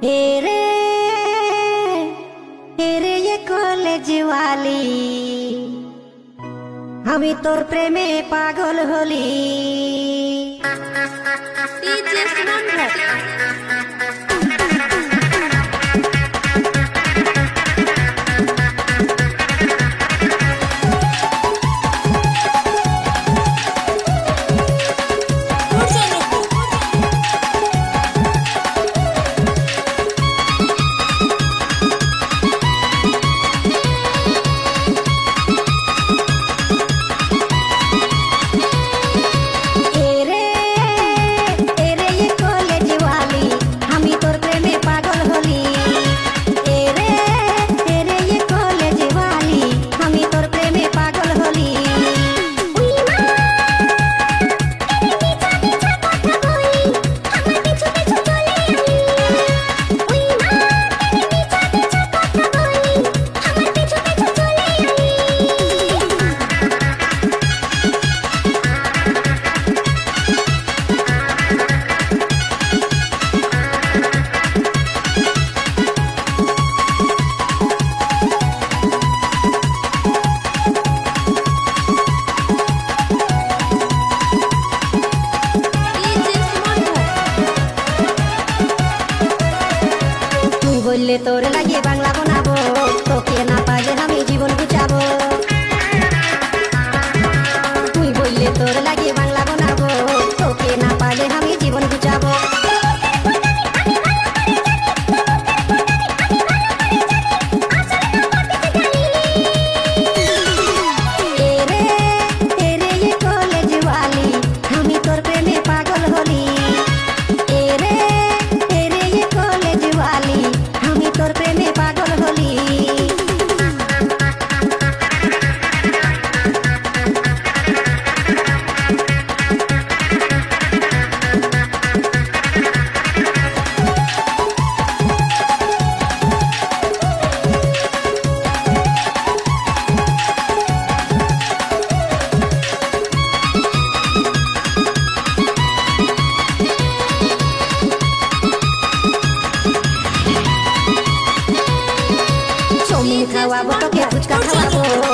हेरे हेरे ये कॉलेज वाली हमी तोर प्रेमे पागल होली। बोले तोर लागे बांगला बनाबो तोके ना पाले हमें जीवन गुजाबो। तुई बोले तोर लागे बांगला बनाबो तोके ना पाले हमें जीवन गुजाबो। तेरे ये कॉलेज वाली हमें तोर प्रेमे पागल होली। तेरे ये कॉलेज वाली तोर प्रेमे पागल होली। चाउमिन खावाबो तो क्या फुचका खावाबो।